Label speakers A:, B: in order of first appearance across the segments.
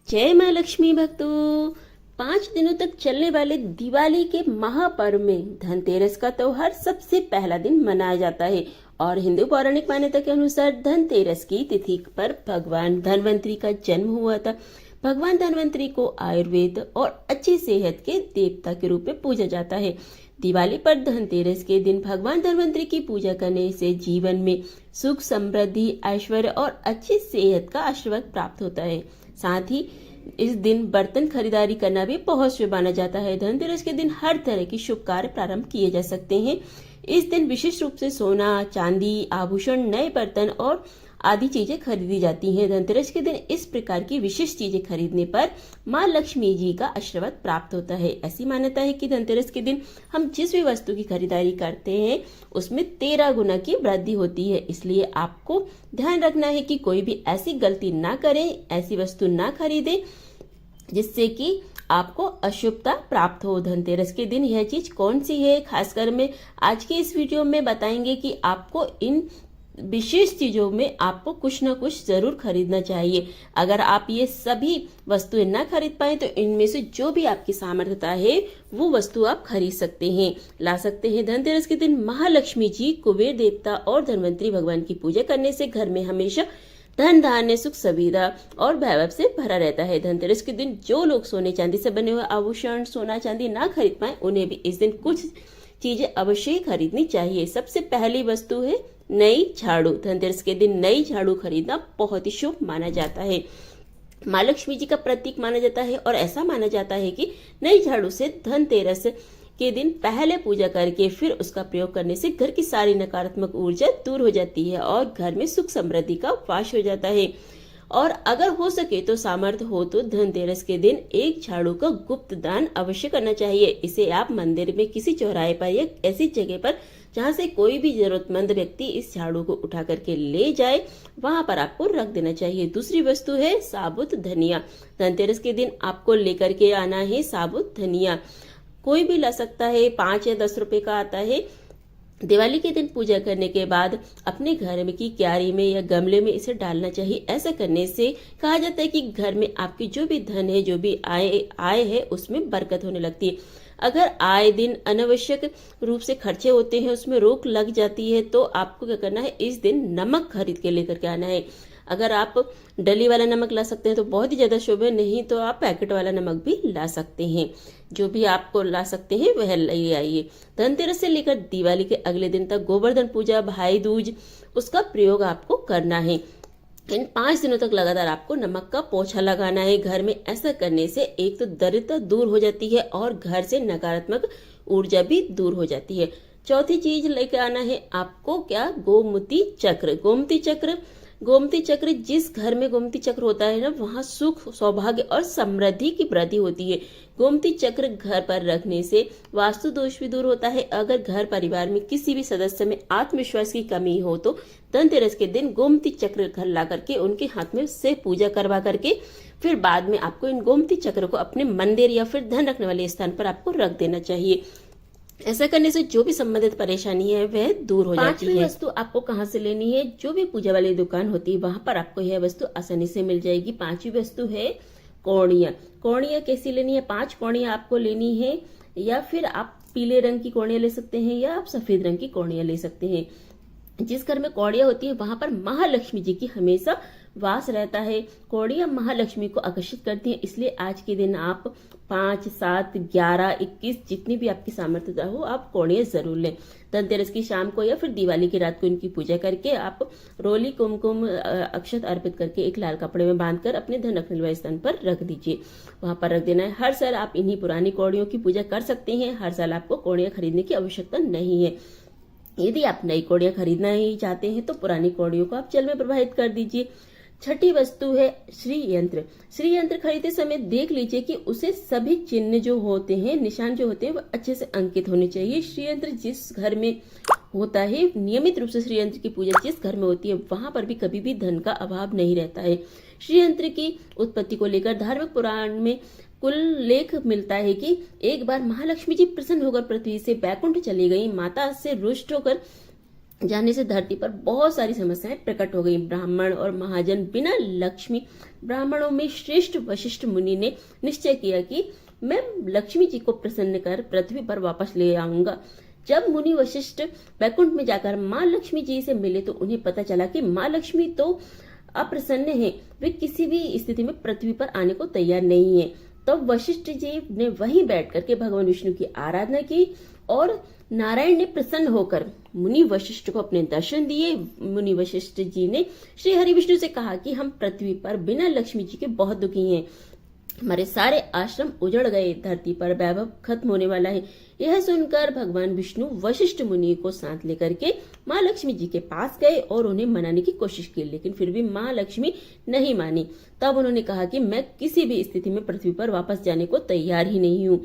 A: जय माँ लक्ष्मी भक्तों। 5 दिनों तक चलने वाले दिवाली के महापर्व में धनतेरस का त्योहार सबसे पहला दिन मनाया जाता है और हिंदू पौराणिक मान्यता के अनुसार धनतेरस की तिथि पर भगवान धनवंतरी का जन्म हुआ था। भगवान धनवंतरी को आयुर्वेद और अच्छी सेहत के देवता के रूप में पूजा जाता है। दिवाली पर धनतेरस के दिन भगवान धनवंतरी की पूजा करने से जीवन में सुख, समृद्धि, ऐश्वर्य और अच्छी सेहत का आशीर्वाद प्राप्त होता है। साथ ही इस दिन बर्तन खरीदारी करना भी बहुत शुभ माना जाता है। धनतेरस के दिन हर तरह की शुभ कार्य प्रारंभ किए जा सकते हैं। इस दिन विशेष रूप से सोना, चांदी, आभूषण, नए बर्तन और आदि चीजें खरीदी जाती हैं। धनतेरस के दिन इस प्रकार की विशेष चीजें खरीदने पर माँ लक्ष्मी जी का आशीर्वाद प्राप्त होता है। ऐसी मान्यता है कि धनतेरस के दिन हम जिस भी वस्तु की खरीदारी करते हैं उसमें 13 गुना की वृद्धि होती है। इसलिए आपको ध्यान रखना है कि कोई भी ऐसी गलती ना करें, ऐसी वस्तु ना खरीदें जिससे कि आपको अशुभता प्राप्त हो। धनतेरस के दिन यह चीज कौन सी है, खासकर में आज के इस वीडियो में बताएंगे कि आपको इन विशेष चीजों में आपको कुछ ना कुछ जरूर खरीदना चाहिए। अगर आप ये सभी वस्तुएं ना खरीद पाए तो इनमें से जो भी आपकी सामर्थ्यता है वो वस्तु आप खरीद सकते हैं, ला सकते हैं। धनतेरस के दिन महालक्ष्मी जी, कुबेर देवता और धनवंतरी भगवान की पूजा करने से घर में हमेशा धन, धान्य, सुख, सुविधा और वैभव से भरा रहता है। धनतेरस के दिन जो लोग सोने चांदी से बने हुए आभूषण, सोना चांदी ना खरीद पाए उन्हें भी इस दिन कुछ चीजें अवश्य ही खरीदनी चाहिए। सबसे पहली वस्तु है नई झाड़ू। धनतेरस के दिन नई झाड़ू खरीदना बहुत ही शुभ माना जाता है। माँ लक्ष्मी जी का प्रतीक माना जाता है और ऐसा माना जाता है कि नई झाड़ू से धनतेरस के दिन पहले पूजा करके फिर उसका प्रयोग करने से घर की सारी नकारात्मक ऊर्जा दूर हो जाती है और घर में सुख समृद्धि का वास हो जाता है। और अगर हो सके तो सामर्थ्य हो तो धनतेरस के दिन एक झाड़ू का गुप्त दान अवश्य करना चाहिए। इसे आप मंदिर में किसी चौराहे पर या ऐसी जगह पर जहां से कोई भी जरूरतमंद व्यक्ति इस झाड़ू को उठा करके ले जाए वहां पर आपको रख देना चाहिए। दूसरी वस्तु है साबुत धनिया। धनतेरस के दिन आपको लेकर के आना है साबुत धनिया। कोई भी ला सकता है, 5 या 10 रुपए का आता है। दिवाली के दिन पूजा करने के बाद अपने घर में की क्यारी में या गमले में इसे डालना चाहिए। ऐसा करने से कहा जाता है कि घर में आपकी जो भी धन है, जो भी आय है उसमें बरकत होने लगती है। अगर आए दिन अनावश्यक रूप से खर्चे होते हैं, उसमें रोक लग जाती है, तो आपको क्या करना है, इस दिन नमक खरीद के लेकर के आना है। अगर आप डली वाला नमक ला सकते हैं तो बहुत ही ज्यादा शुभ है, नहीं तो आप पैकेट वाला नमक भी ला सकते हैं। जो भी आपको ला सकते हैं वह ले आइए। धनतेरस से लेकर दिवाली के अगले दिन तक गोवर्धन पूजा, भाई दूज, उसका प्रयोग आपको करना है। इन 5 दिनों तक लगातार आपको नमक का पोछा लगाना है घर में। ऐसा करने से एक तो दरिद्रता दूर हो जाती है और घर से नकारात्मक ऊर्जा भी दूर हो जाती है। चौथी चीज लेकर आना है आपको क्या, गोमती चक्र। गोमती चक्र जिस घर में गोमती चक्र होता है ना, वहाँ सुख, सौभाग्य और समृद्धि की वृद्धि होती है। गोमती चक्र घर पर रखने से वास्तु दोष भी दूर होता है। अगर घर परिवार में किसी भी सदस्य में आत्मविश्वास की कमी हो तो धनतेरस के दिन गोमती चक्र घर ला करके उनके हाथ में से पूजा करवा करके फिर बाद में आपको इन गोमती चक्र को अपने मंदिर या फिर धन रखने वाले स्थान पर आपको रख देना चाहिए। ऐसा करने से जो भी संबंधित परेशानी है वह दूर हो जाती है। 5वीं वस्तु आपको कहाँ से लेनी है, जो भी पूजा वाली दुकान होती है वहां पर आपको यह वस्तु आसानी से मिल जाएगी। 5वीं वस्तु है कौड़ियाँ। कौड़ियाँ कैसी लेनी है, 5 कौड़ियाँ आपको लेनी है, या फिर आप पीले रंग की कौड़ियाँ ले सकते हैं या आप सफेद रंग की कौड़ियाँ ले सकते हैं। जिस घर में कौड़ियाँ होती है वहां पर महालक्ष्मी जी की हमेशा वास रहता है। कौड़ियाँ महालक्ष्मी को आकर्षित करती हैं, इसलिए आज के दिन आप 5, 7, 11, 21 जितनी भी आपकी सामर्थ्यता हो आप कौड़ियाँ जरूर लें। धनतेरस की शाम को या फिर दिवाली की रात को इनकी पूजा करके आप रोली, कुमकुम, अक्षत अर्पित करके एक लाल कपड़े में बांधकर अपने धन रखने वाले स्थान पर रख दीजिए। वहां पर रख देना है। हर साल आप इन्हीं पुरानी कौड़ियों की पूजा कर सकते हैं। हर साल आपको कौड़ियाँ खरीदने की आवश्यकता नहीं है। यदि आप नई कौड़ियाँ खरीदना ही चाहते हैं तो पुरानी कौड़ियों को आप जल में प्रवाहित कर दीजिए। छठी वस्तु है श्री यंत्र। श्री यंत्र खरीदते समय देख लीजिए कि उसे सभी चिन्ह जो होते हैं, निशान जो होते हैं, वो अच्छे से अंकित होने चाहिए। श्री यंत्र जिस घर में होता है, नियमित रूप से श्री यंत्र की पूजा जिस घर में होती है वहां पर भी कभी भी धन का अभाव नहीं रहता है। श्री यंत्र की उत्पत्ति को लेकर धार्मिक पुराण में कुल लेख मिलता है कि एक बार महालक्ष्मी जी प्रसन्न होकर पृथ्वी से बैकुंठ चली गई। माता से रुष्ट होकर जाने से धरती पर बहुत सारी समस्याएं प्रकट हो गई। ब्राह्मण और महाजन बिना लक्ष्मी, ब्राह्मणों में श्रेष्ठ वशिष्ठ मुनि ने निश्चय किया कि मैं लक्ष्मी जी को प्रसन्न कर पृथ्वी पर वापस ले आऊंगा। जब मुनि वशिष्ठ बैकुंठ में जाकर माँ लक्ष्मी जी से मिले तो उन्हें पता चला कि माँ लक्ष्मी तो अप्रसन्न है, वे किसी भी स्थिति में पृथ्वी पर आने को तैयार नहीं है। तब वशिष्ठ जी ने वहीं बैठ करके भगवान विष्णु की आराधना की और नारायण ने प्रसन्न होकर मुनि वशिष्ठ को अपने दर्शन दिए। मुनि वशिष्ठ जी ने श्री हरि विष्णु से कहा कि हम पृथ्वी पर बिना लक्ष्मी जी के बहुत दुखी हैं, हमारे सारे आश्रम उजड़ गए, धरती पर वैभव खत्म होने वाला है। यह सुनकर भगवान विष्णु वशिष्ठ मुनि को साथ लेकर के माँ लक्ष्मी जी के पास गए और उन्हें मनाने की कोशिश की, लेकिन फिर भी माँ लक्ष्मी नहीं मानी। तब उन्होंने कहा कि मैं किसी भी स्थिति में पृथ्वी पर वापस जाने को तैयार ही नहीं हूँ।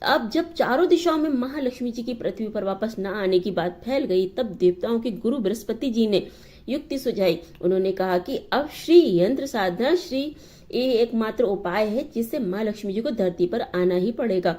A: अब जब चारों दिशाओं में महालक्ष्मी जी की पृथ्वी पर वापस न आने की बात फैल गई, तब देवताओं के गुरु बृहस्पति जी ने युक्ति सुझाई। उन्होंने कहा कि अब श्री यंत्र साधना श्री ये एकमात्र उपाय है जिससे माँ लक्ष्मी जी को धरती पर आना ही पड़ेगा।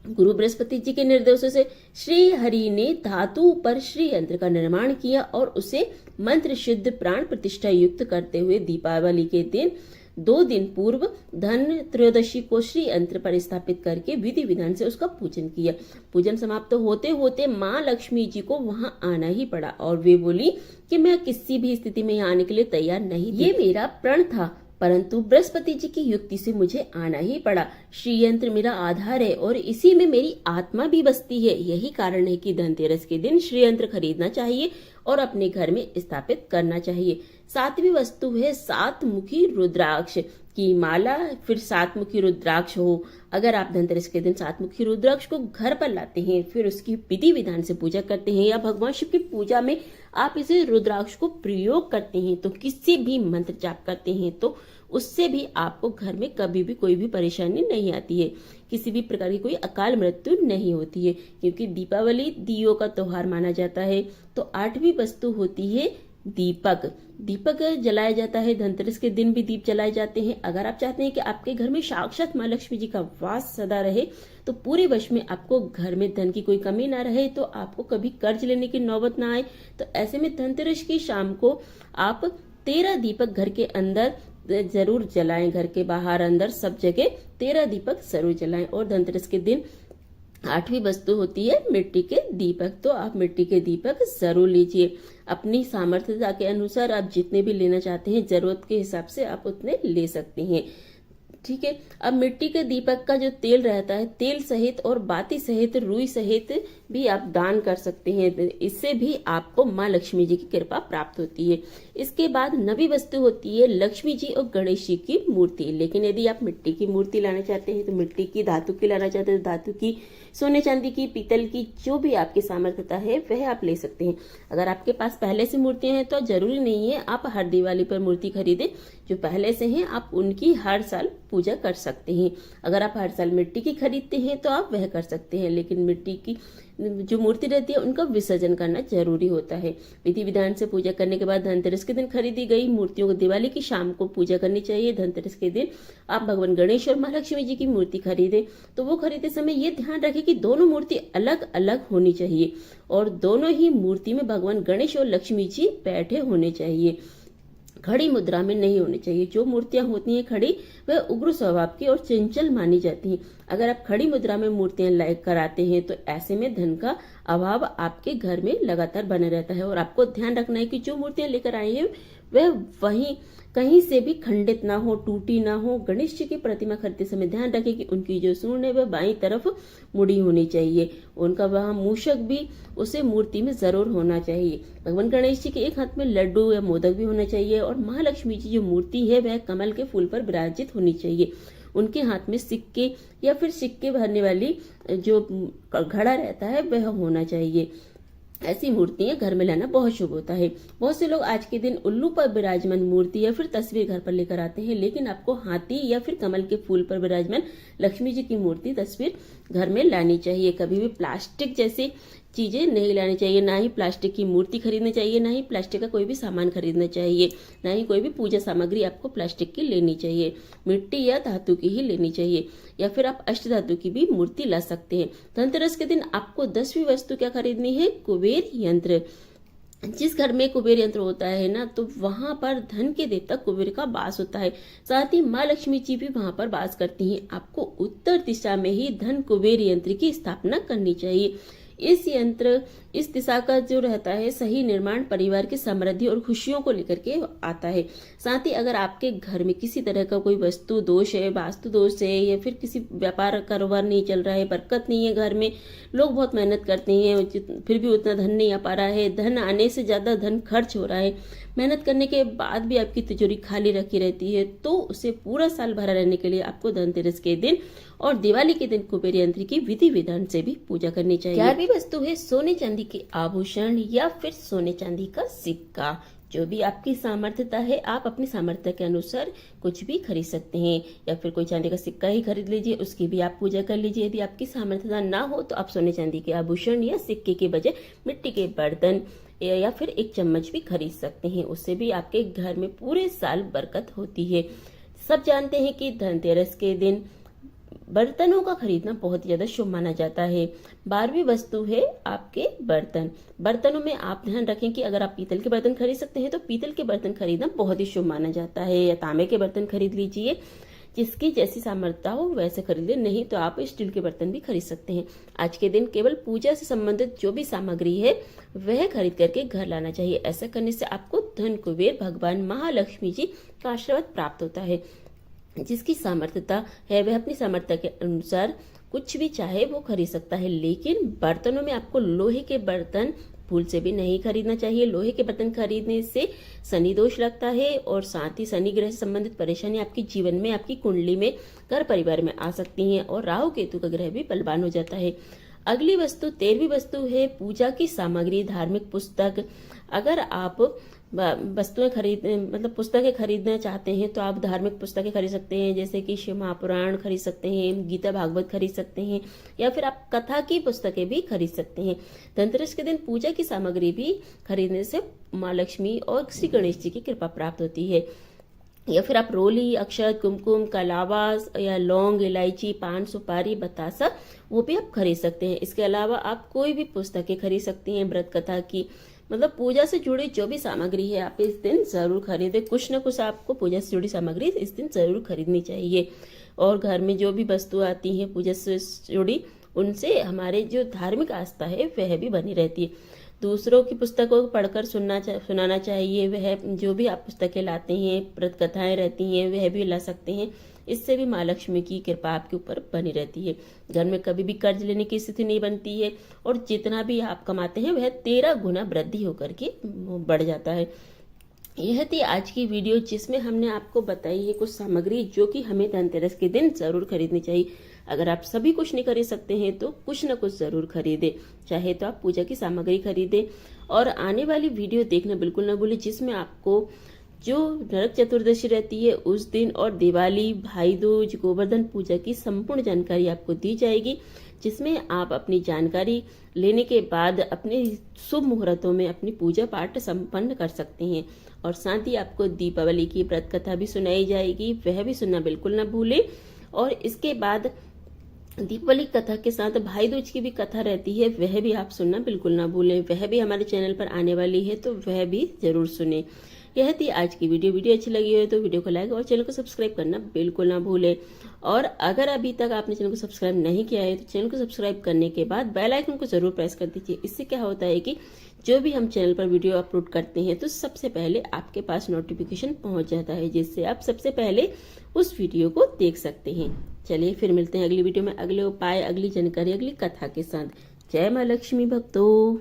A: गुरु बृहस्पति जी के निर्देशों से श्री हरि ने धातु पर श्री यंत्र का निर्माण किया और उसे मंत्र सिद्ध प्राण प्रतिष्ठा युक्त करते हुए दीपावली के दिन 2 दिन पूर्व धन त्रयोदशी को श्री यंत्र पर स्थापित करके विधि विधान से उसका पूजन किया। पूजन समाप्त होते होते माँ लक्ष्मी जी को वहां आना ही पड़ा और वे बोली कि मैं किसी भी स्थिति में यहाँ आने के लिए तैयार नहीं थी। ये मेरा प्रण था, परंतु बृहस्पति जी की युक्ति से मुझे आना ही पड़ा। श्री यंत्र मेरा आधार है और इसी में मेरी आत्मा भी बसती है। यही कारण है कि धनतेरस के दिन श्री यंत्र खरीदना चाहिए और अपने घर में स्थापित करना चाहिए। 7वीं वस्तु है 7 मुखी रुद्राक्ष की माला, फिर 7 मुखी रुद्राक्ष हो। अगर आप धनतेरस के दिन 7 मुखी रुद्राक्ष को घर पर लाते हैं, फिर उसकी विधि विधान से पूजा करते हैं या भगवान शिव की पूजा में आप इसे रुद्राक्ष को प्रयोग करते हैं, तो किसी भी मंत्र जाप करते हैं तो उससे भी आपको घर में कभी भी कोई भी परेशानी नहीं आती है, किसी भी प्रकार की कोई अकाल मृत्यु नहीं होती है, क्योंकि दीपावली दियों का त्योहार माना जाता है। तो 8वीं वस्तु होती है दीपक। दीपक जलाया जाता है, धनतेरस के दिन भी दीप जलाए जाते हैं। अगर आप चाहते हैं कि आपके घर में साक्षात माँ लक्ष्मी जी का वास सदा रहे, तो पूरे वर्ष में आपको घर में धन की कोई कमी ना रहे, तो आपको कभी कर्ज लेने की नौबत ना आए, तो ऐसे में धनतेरस की शाम को आप 13 दीपक घर के अंदर जरूर जलाएं, घर के बाहर अंदर सब जगह 13 दीपक जरूर जलाएं। और धनतेरस के दिन 8वीं वस्तु होती है मिट्टी के दीपक, तो आप मिट्टी के दीपक जरूर लीजिए। अपनी सामर्थ्यता के अनुसार आप जितने भी लेना चाहते हैं, जरूरत के हिसाब से आप उतने ले सकते हैं, ठीक है। अब मिट्टी के दीपक का जो तेल रहता है, तेल सहित और बाती सहित, रुई सहित भी आप दान कर सकते हैं, इससे भी आपको माँ लक्ष्मी जी की कृपा प्राप्त होती है। इसके बाद 9वीं वस्तु होती है लक्ष्मी जी और गणेश जी की मूर्ति। लेकिन यदि आप मिट्टी की मूर्ति लाना चाहते हैं तो मिट्टी की, धातु की लाना चाहते हैं तो धातु की, सोने चांदी की, पीतल की, जो भी आपकी सामर्थ्यता है वह आप ले सकते हैं। अगर आपके पास पहले से मूर्तियां हैं तो जरूरी नहीं है आप हर दिवाली पर मूर्ति खरीदें, जो पहले से हैं आप उनकी हर साल पूजा कर सकते हैं। अगर आप हर साल मिट्टी की खरीदते हैं तो आप वह कर सकते हैं, लेकिन मिट्टी की जो मूर्ति रहती है उनका विसर्जन करना जरूरी होता है। विधि विधान से पूजा करने के बाद धनतेरस के दिन खरीदी गई मूर्तियों को दिवाली की शाम को पूजा करनी चाहिए। धनतेरस के दिन आप भगवान गणेश और महालक्ष्मी जी की मूर्ति खरीदे तो वो खरीदते समय ये ध्यान रखें कि दोनों मूर्ति अलग अलग होनी चाहिए और दोनों ही मूर्ति में भगवान गणेश और लक्ष्मी जी बैठे होने चाहिए, खड़ी मुद्रा में नहीं होनी चाहिए। जो मूर्तियां होती हैं खड़ी, वह उग्र स्वभाव की और चंचल मानी जाती हैं। अगर आप खड़ी मुद्रा में मूर्तियां लायक कराते हैं तो ऐसे में धन का अभाव आपके घर में लगातार बना रहता है। और आपको ध्यान रखना है कि जो मूर्तियां लेकर आए हैं वह वहीं कहीं से भी खंडित ना हो, टूटी ना हो। गणेश जी की प्रतिमा खरीदते समय ध्यान रखें कि उनकी जो सूंड है वह बाईं तरफ मुड़ी होनी चाहिए, उनका वह मूषक भी उसे मूर्ति में जरूर होना चाहिए। भगवान गणेश जी के एक हाथ में लड्डू या मोदक भी होना चाहिए और महालक्ष्मी जी जो मूर्ति है वह कमल के फूल पर विराजित होनी चाहिए। उनके हाथ में सिक्के या फिर सिक्के भरने वाली जो घड़ा रहता है वह होना चाहिए। ऐसी मूर्तियां घर में लाना बहुत शुभ होता है। बहुत से लोग आज के दिन उल्लू पर विराजमान मूर्ति या फिर तस्वीर घर पर लेकर आते हैं, लेकिन आपको हाथी या फिर कमल के फूल पर विराजमान लक्ष्मी जी की मूर्ति तस्वीर घर में लानी चाहिए। कभी भी प्लास्टिक जैसी चीजें नहीं लानी चाहिए, ना ही प्लास्टिक की मूर्ति खरीदनी चाहिए, ना ही प्लास्टिक का कोई भी सामान खरीदना चाहिए, ना ही कोई भी पूजा सामग्री आपको प्लास्टिक की लेनी चाहिए। मिट्टी या धातु की ही लेनी चाहिए, या फिर आप अष्ट धातु की भी मूर्ति ला सकते हैं। धनतेरस के दिन आपको 10वीं वस्तु क्या खरीदनी है? कुबेर यंत्र। जिस घर में कुबेर यंत्र होता है ना, तो वहां पर धन के देवता कुबेर का वास होता है। साथ ही माँ लक्ष्मी जी भी वहां पर वास करती हैं। आपको उत्तर दिशा में ही धन कुबेर यंत्र की स्थापना करनी चाहिए। इस दिशा का जो रहता है सही निर्माण परिवार की समृद्धि और खुशियों को लेकर के आता है। साथ ही अगर आपके घर में किसी तरह का कोई वस्तु दोष है, वास्तु दोष है, या फिर किसी व्यापार कारोबार नहीं चल रहा है, बरकत नहीं है घर में, लोग बहुत मेहनत करते हैं फिर भी उतना धन नहीं आ पा रहा है, धन आने से ज्यादा धन खर्च हो रहा है, मेहनत करने के बाद भी आपकी तिजोरी खाली रखी रहती है, तो उसे पूरा साल भरा रहने के लिए आपको धनतेरस के दिन और दिवाली के दिन कुबेर यंत्र की विधि विधान से भी पूजा करनी चाहिए। 11वीं वस्तु है सोने चांदी के आभूषण या फिर सोने चांदी का सिक्का। जो भी आपकी सामर्थ्यता है, आप अपनी सामर्थ्य के अनुसार कुछ भी खरीद सकते हैं, या फिर कोई चांदी का सिक्का ही खरीद लीजिए, उसकी भी आप पूजा कर लीजिए। यदि आपकी सामर्थ्यता ना हो तो आप सोने चांदी के आभूषण या सिक्के के बजाय मिट्टी के बर्तन या फिर एक चम्मच भी खरीद सकते हैं। उससे भी आपके घर में पूरे साल बरकत होती है। सब जानते हैं कि धनतेरस के दिन बर्तनों का खरीदना बहुत ज्यादा शुभ माना जाता है। 12वीं वस्तु है आपके बर्तन। बर्तनों में आप ध्यान रखें कि अगर आप पीतल के बर्तन खरीद सकते हैं तो पीतल के बर्तन खरीदना बहुत ही शुभ माना जाता है, या तांबे के बर्तन खरीद लीजिए। जिसकी जैसी सामर्थ्यता हो वैसे खरीद ले, नहीं तो आप स्टील के बर्तन भी खरीद सकते हैं। आज के दिन केवल पूजा से संबंधित जो भी सामग्री है वह खरीद करके घर लाना चाहिए। ऐसा करने से आपको धन कुबेर भगवान महालक्ष्मी जी का आशीर्वाद प्राप्त होता है। जिसकी सामर्थ्यता है वह अपनी सामर्थ्य के अनुसार कुछ भी चाहे वो खरीद सकता है, लेकिन बर्तनों में आपको लोहे के बर्तन भूल से भी नहीं खरीदना चाहिए। लोहे के बर्तन खरीदने से शनि दोष लगता है, और साथ ही शनि ग्रह से संबंधित परेशानी आपके जीवन में, आपकी कुंडली में, घर परिवार में आ सकती हैं, और राहु केतु का ग्रह भी बलवान हो जाता है। अगली वस्तु 13वीं वस्तु है पूजा की सामग्री, धार्मिक पुस्तक। अगर आप वस्तुएं पुस्तकें खरीदना चाहते हैं तो आप धार्मिक पुस्तकें खरीद सकते हैं, जैसे कि शिव महापुराण खरीद सकते हैं, गीता भागवत खरीद सकते हैं, या फिर आप कथा की पुस्तकें भी खरीद सकते हैं। धनतेरस के दिन पूजा की सामग्री भी खरीदने से माँ लक्ष्मी और श्री गणेश जी की कृपा प्राप्त होती है। या फिर आप रोली, अक्षत, कुमकुम, कलावा या लौंग, इलायची, पान, सुपारी, बतासा वो भी आप खरीद सकते हैं। इसके अलावा आप कोई भी पुस्तकें खरीद सकती हैं व्रत कथा की, पूजा से जुड़ी जो भी सामग्री है आप इस दिन जरूर खरीदें। कुछ न कुछ आपको पूजा से जुड़ी सामग्री इस दिन जरूर खरीदनी चाहिए। और घर में जो भी वस्तु आती है पूजा से जुड़ी, उनसे हमारे जो धार्मिक आस्था है वह भी बनी रहती है। दूसरों की पुस्तकों को पढ़कर सुनाना चाहिए। वह जो भी आप पुस्तकें लाते हैं, व्रत कथाएं रहती हैं, वह भी ला सकते हैं। इससे भी माँ लक्ष्मी की कृपा आपके ऊपर बनी रहती है। घर में कभी भी कर्ज लेने की स्थिति नहीं बनती है, और जितना भी आप कमाते हैं वह 13 गुना वृद्धि होकर के बढ़ जाता है। यह थी आज की वीडियो, जिसमें हमने आपको बताई है कुछ सामग्री जो कि हमें धनतेरस के दिन जरूर खरीदनी चाहिए। अगर आप सभी कुछ नहीं खरीद सकते हैं तो कुछ न कुछ जरूर खरीदें। चाहे तो आप पूजा की सामग्री खरीदें, और आने वाली वीडियो देखना बिल्कुल न भूलें, जिसमें आपको जो नरक चतुर्दशी रहती है उस दिन, और दिवाली, भाई दूज, गोवर्धन पूजा की संपूर्ण जानकारी आपको दी जाएगी, जिसमें आप अपनी जानकारी लेने के बाद अपने शुभ मुहूर्तों में अपनी पूजा पाठ संपन्न कर सकते हैं। और साथ ही आपको दीपावली की व्रत कथा भी सुनाई जाएगी, वह भी सुनना बिल्कुल न भूलें। और इसके बाद दीपावली कथा के साथ भाई दूज की भी कथा रहती है, वह भी आप सुनना बिल्कुल ना भूलें। वह भी हमारे चैनल पर आने वाली है, तो वह भी जरूर सुने। यह थी आज की वीडियो अच्छी लगी हो तो वीडियो को लाइक और चैनल को सब्सक्राइब करना बिल्कुल ना भूलें। और अगर अभी तक आपने चैनल को सब्सक्राइब नहीं किया है तो चैनल को सब्सक्राइब करने के बाद बेल आइकन को जरूर प्रेस कर दीजिए। इससे क्या होता है कि जो भी हम चैनल पर वीडियो अपलोड करते हैं तो सबसे पहले आपके पास नोटिफिकेशन पहुंच जाता है, जिससे आप सबसे पहले उस वीडियो को देख सकते हैं। चलिए फिर मिलते हैं अगली वीडियो में, अगले उपाय, अगली जानकारी, अगली कथा के साथ। जय माँ लक्ष्मी भक्तों।